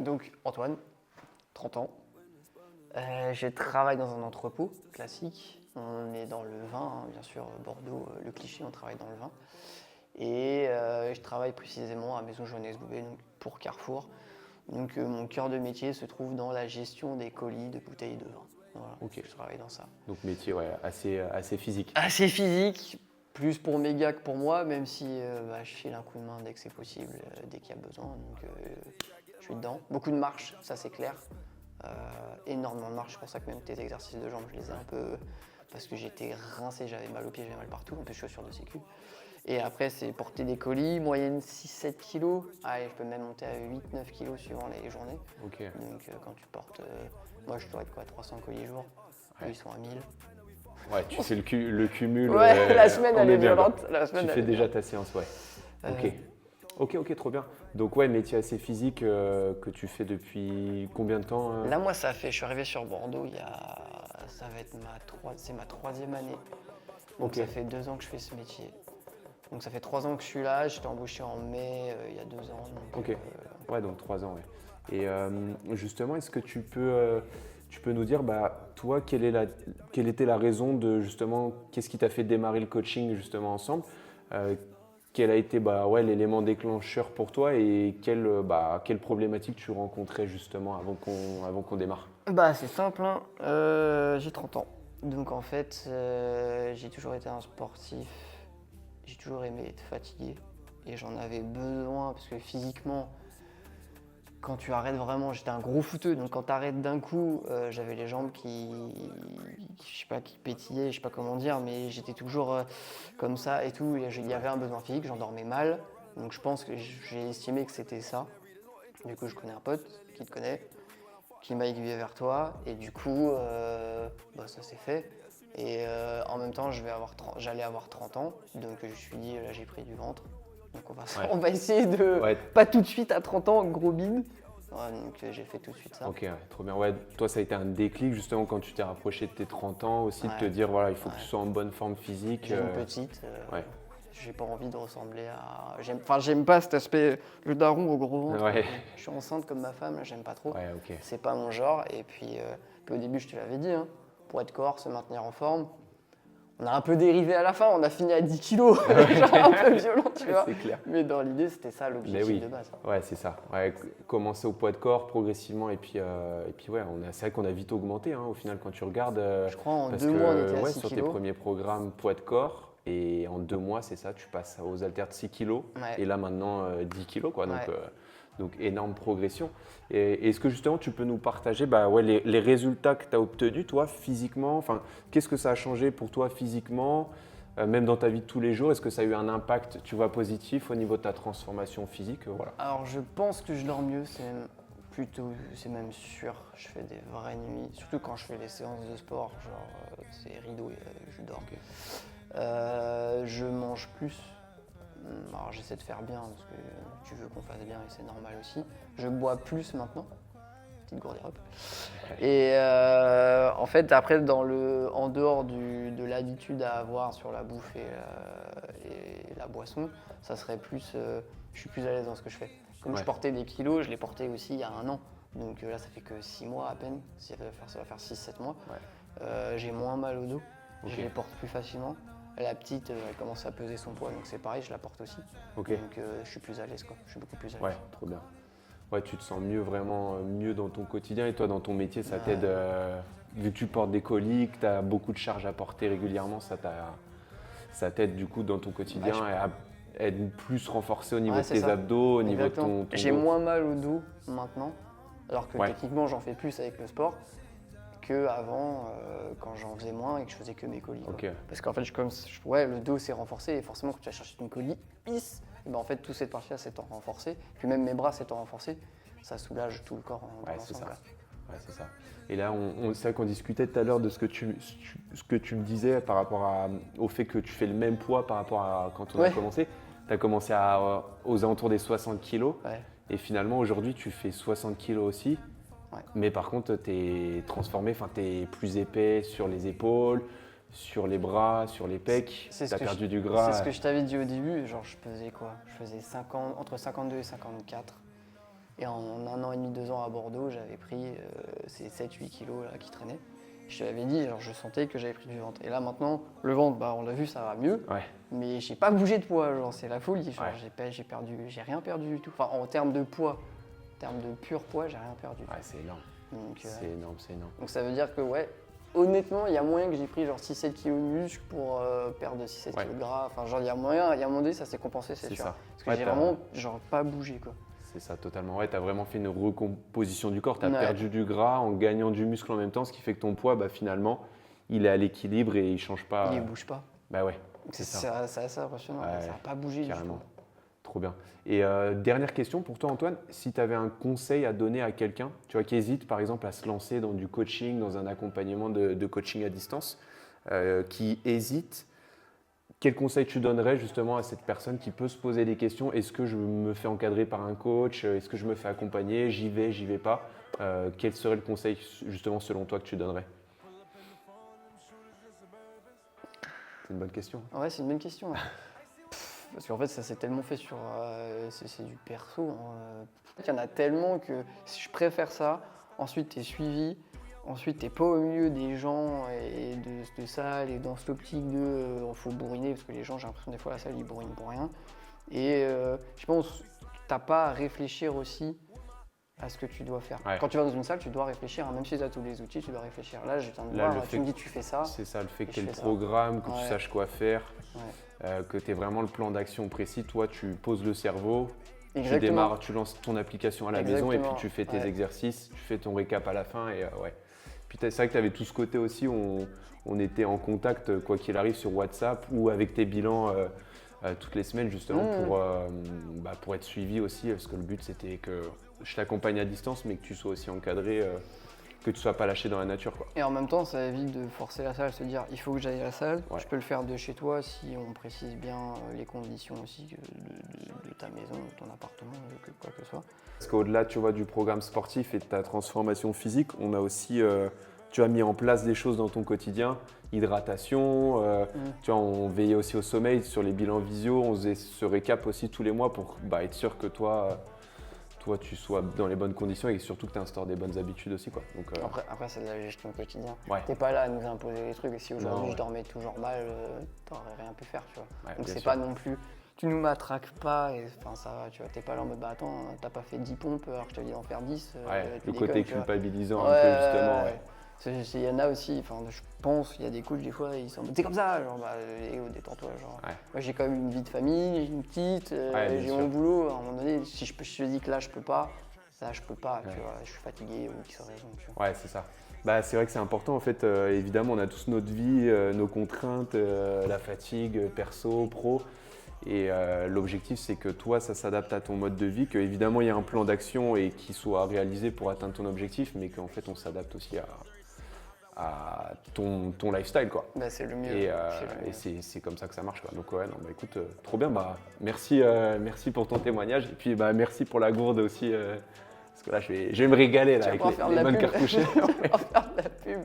Donc Antoine, 30 ans. Je travaille dans un entrepôt classique. On est dans le vin, hein, bien sûr, Bordeaux, le cliché, on travaille dans le vin. Et je travaille précisément à Maison Joannès Bouvet, donc pour Carrefour. Donc mon cœur de métier se trouve dans la gestion des colis de bouteilles de vin. Voilà, Ok. je travaille dans ça. Donc métier assez physique. Assez physique, plus pour mes gars que pour moi, même si je file un coup de main dès que c'est possible, dès qu'il y a besoin. Donc je suis dedans. Beaucoup de marche, ça c'est clair. Énormément de marche, c'est pour ça que même tes exercices de jambes, je les ai un peu. Parce que j'étais rincé, j'avais mal aux pieds, j'avais mal partout. En plus, chaussures de sécu. Et après, c'est porter des colis, moyenne 6-7 kilos. Allez, je peux même monter à 8-9 kilos suivant les journées. Ok. Donc quand tu portes. Moi, je dois être quoi, 300 colis jour. Eux, ils sont à 1000. Ouais, tu fais le cumul. Ouais, la semaine, on elle est bien, quoi. violente. La semaine, Tu elle fais est déjà violente. ta séance, ouais. Euh, Ok, trop bien. Donc ouais, métier assez physique que tu fais depuis combien de temps Là, moi, je suis arrivé sur Bordeaux ça va être c'est ma troisième année. Donc Ok. ça fait 2 ans que je fais ce métier. Donc ça fait 3 ans que je suis là, j'étais embauché en mai il y a 2 ans. Donc, Ok. Ouais, donc 3 ans, ouais. Et justement, est-ce que tu peux nous dire, toi, quelle était la raison de justement, qu'est-ce qui t'a fait démarrer le coaching justement ensemble? Quel a été l'élément déclencheur pour toi et quelle problématique tu rencontrais justement avant qu'on démarre? c'est simple, hein. J'ai 30 ans. Donc en fait, j'ai toujours été un sportif. J'ai toujours aimé être fatigué. Et j'en avais besoin parce que physiquement, quand tu arrêtes vraiment, j'étais un gros footeux. Donc quand tu arrêtes d'un coup, j'avais les jambes je sais pas, qui pétillaient, je sais pas comment dire, mais j'étais toujours comme ça et tout. Et il y avait un besoin physique, j'endormais mal. Donc je pense que j'ai estimé que c'était ça. Du coup, je connais un pote qui te connaît, qui m'a aiguillé vers toi. Et du coup, ça s'est fait. Et en même temps, j'allais avoir 30 ans. Donc je me suis dit, là, j'ai pris du ventre. Donc Ouais. on va essayer de. Ouais. Pas tout de suite à 30 ans, gros bide. Ouais, donc j'ai fait tout de suite ça. Ok, ouais, trop bien. Ouais, toi, ça a été un déclic justement quand tu t'es rapproché de tes 30 ans aussi, de te Ouais. dire, voilà, il faut que Ouais. tu sois en bonne forme physique. J'ai une petite. Ouais. J'ai pas envie de ressembler à. J'aime pas cet aspect, le daron au gros ventre. Ouais. Je suis enceinte comme ma femme, là, j'aime pas trop. Ouais, ok. C'est pas mon genre. Et puis au début, je te l'avais dit, hein, pour être corps, se maintenir en forme. On a un peu dérivé à la fin, on a fini à 10 kilos, genre un peu violent, tu vois. C'est clair. Mais dans l'idée, c'était ça Mais l'objectif oui, de base. ouais, c'est ça. Ouais, commencer au poids de corps progressivement et puis ouais, c'est vrai qu'on a vite augmenté au final quand tu regardes. Je crois en Parce 2 que mois, on était à ouais, 6 sur tes kilos. premiers programmes poids de corps et en 2 mois, c'est ça, tu passes aux haltères de 6 kilos Ouais. et là maintenant 10 kilos quoi. Ouais. Donc énorme progression. Et est-ce que justement tu peux nous partager les résultats que tu as obtenus toi physiquement? Enfin, qu'est-ce que ça a changé pour toi physiquement? Même dans ta vie de tous les jours, est-ce que ça a eu un impact, tu vois, positif au niveau de ta transformation physique? Voilà. Alors je pense que je dors mieux, c'est même sûr. Je fais des vraies nuits, surtout quand je fais les séances de sport, genre c'est rideau, je dors. Ok. Je mange plus. Alors j'essaie de faire bien parce que tu veux qu'on fasse bien et c'est normal aussi. Je bois plus maintenant. Petite gourde hop. Et en fait, après, en dehors de l'habitude à avoir sur la bouffe et la boisson, ça serait plus. Je suis plus à l'aise dans ce que je fais. Comme je Ouais. portais des kilos, je les portais aussi il y a 1 an. Donc là, ça fait que 6 mois à peine. Ça va faire 6-7 mois. Ouais. J'ai moins mal au dos. Ok. Je les porte plus facilement. La petite, elle commence à peser son poids, donc c'est pareil, je la porte aussi. Ok. Donc je suis plus à l'aise, quoi. Je suis beaucoup plus à l'aise. Ouais, trop bien. Ouais, tu te sens mieux, vraiment mieux dans ton quotidien et toi, dans ton métier, ça t'aide. Vu que tu portes des colis, que tu as beaucoup de charges à porter régulièrement, ça t'aide du coup dans ton quotidien et à être plus renforcé au niveau Ouais, de c'est tes ça. abdos, au niveau de Exactement. ton J'ai dos. moins mal au dos maintenant, alors que Ouais. techniquement j'en fais plus avec le sport qu'avant quand j'en faisais moins et que je faisais que mes colis. Quoi. Ok. Parce qu'en fait, le dos s'est renforcé et forcément quand tu vas chercher une colis, et ben en fait toute cette partie-là s'étant renforcée, puis même mes bras s'étant renforcés, ça soulage tout le corps en Ouais, dans c'est l'ensemble, ça. quoi. Ouais, c'est ça. Et là, c'est vrai qu'on discutait tout à l'heure de ce que tu me disais par rapport au fait que tu fais le même poids par rapport à quand on a Ouais. commencé. Tu as commencé aux alentours des 60 kilos Ouais. et finalement aujourd'hui tu fais 60 kilos aussi. Ouais. Mais par contre, tu es transformé, tu es plus épais sur les épaules, sur les bras, sur les pecs. Tu as perdu du gras. C'est ce que je t'avais dit au début, genre je pesais quoi? Je faisais entre 52 et 54. Et en 1 an et demi, 2 ans à Bordeaux, j'avais pris ces 7-8 kilos là, qui traînaient. Je te l'avais dit, alors je sentais que j'avais pris du ventre. Et là maintenant, le ventre, bah, on l'a vu, ça va mieux. Ouais. Mais j'ai pas bougé de poids, genre c'est la folie. Genre, Ouais. j'ai rien perdu du tout. Enfin, en termes de poids, en termes de pur poids, j'ai rien perdu. Ouais, c'est énorme. Donc, C'est énorme, c'est énorme. donc ça veut dire que ouais, honnêtement, il y a moyen que j'ai pris genre 6-7 kilos de muscle pour perdre 6-7 Ouais. kilos de gras. Enfin, genre il y a moyen, il y a un moment donné, ça s'est compensé, c'est C'est sûr. ça. Parce que Ouais, j'ai t'as- vraiment genre pas bougé quoi. C'est ça, totalement. Ouais, tu as vraiment fait une recomposition du corps. Tu as Ouais. perdu du gras en gagnant du muscle en même temps, ce qui fait que ton poids, bah, finalement, il est à l'équilibre et il change pas. Il bouge pas. Bah ouais, Donc c'est ça. c'est assez impressionnant. Ouais, Ça n'a pas bougé Carrément. du tout. Trop bien. Et dernière question pour toi, Antoine. Si tu avais un conseil à donner à quelqu'un, tu vois, qui hésite par exemple à se lancer dans du coaching, dans un accompagnement de coaching à distance, qui hésite, quel conseil tu donnerais justement à cette personne qui peut se poser des questions? Est-ce que je me fais encadrer par un coach? Est-ce que je me fais accompagner? J'y vais pas? Quel serait le conseil justement selon toi que tu donnerais? C'est une bonne question. Ouais, c'est une bonne question. Ouais. Parce qu'en fait, ça s'est tellement fait sur. C'est du perso. Hein. Il y en a tellement que si je préfère ça, ensuite tu es suivi, ensuite tu n'es pas au milieu des gens et de salles et dans cette optique de faut bourriner, parce que les gens, j'ai l'impression des fois, la salle, ils bourrinent pour rien. Et je pense que tu n'as pas à réfléchir aussi à ce que tu dois faire. Ouais. Quand tu vas dans une salle, tu dois réfléchir, hein, même si tu as tous les outils, tu dois réfléchir. Là, je viens de Là, voir, le tu fait me dis tu fais ça. C'est ça, le fait que Et tu aies je le fais ça. programme, que tu Ouais. saches quoi faire, Ouais. que tu aies vraiment le plan d'action précis. Toi, tu poses le cerveau, tu Exactement. démarres, tu lances ton application à la maison et puis Exactement. tu fais tes Ouais. exercices, tu fais ton récap à la fin. Et ouais. Puis c'est vrai que tu avais tout ce côté aussi où on était en contact, quoi qu'il arrive, sur WhatsApp ou avec tes bilans toutes les semaines justement pour être suivi aussi. Parce que le but, c'était que je t'accompagne à distance, mais que tu sois aussi encadré, que tu ne sois pas lâché dans la nature, quoi. Et en même temps, ça évite de forcer la salle à se dire il faut que j'aille à la salle. Ouais. Je peux le faire de chez toi si on précise bien les conditions aussi de ta maison, de ton appartement, de quoi que ce soit. Parce qu'au-delà, tu vois, du programme sportif et de ta transformation physique, on a aussi, tu as mis en place des choses dans ton quotidien, hydratation, tu vois, on veillait aussi au sommeil, sur les bilans visio, on faisait ce récap aussi tous les mois pour être sûr que toi, tu sois dans les bonnes conditions et surtout que tu instaures des bonnes habitudes aussi, quoi. Donc, Après, c'est de la gestion quotidienne. Ouais. T'es pas là à nous imposer les trucs. Et si aujourd'hui Non, je dormais toujours mal, t'aurais rien pu faire, tu vois. Ouais, Donc bien c'est sûr. pas non plus. Tu nous matraques pas, et enfin ça va, tu vois. T'es pas là en mode bah attends, t'as pas fait 10 pompes alors que je te dis d'en faire 10. ouais, tu le déconnes, côté tu vois. culpabilisant Ouais, un peu justement. Ouais. Il y en a aussi, enfin, je pense, il y a des coachs des fois, ils sont t'es comme ça, genre bah Léo, détends-toi, genre. Ouais. Moi j'ai quand même une vie de famille, j'ai une petite, Ouais, bien j'ai sûr. mon boulot, à un moment donné, si je te dis que là je peux pas, ça je peux pas, Ouais. tu vois, je suis fatigué ou qui raison, tu vois. Ouais, c'est ça. Bah, c'est vrai que c'est important en fait. Évidemment, on a tous notre vie, nos contraintes, la fatigue, perso, pro. Et l'objectif, c'est que toi, ça s'adapte à ton mode de vie, qu'évidemment, il y a un plan d'action et qu'il soit réalisé pour atteindre ton objectif, mais qu'en fait, on s'adapte aussi à ton lifestyle, quoi. Bah, c'est le mieux. Et, c'est le mieux. c'est comme ça que ça marche, quoi. Donc ouais, non, bah écoute, trop bien. Bah merci pour ton témoignage et puis bah merci pour la gourde aussi, parce que là, je vais me régaler là Tu vas avec pouvoir faire de les la bonnes pub. cartouches. On va faire de la pub.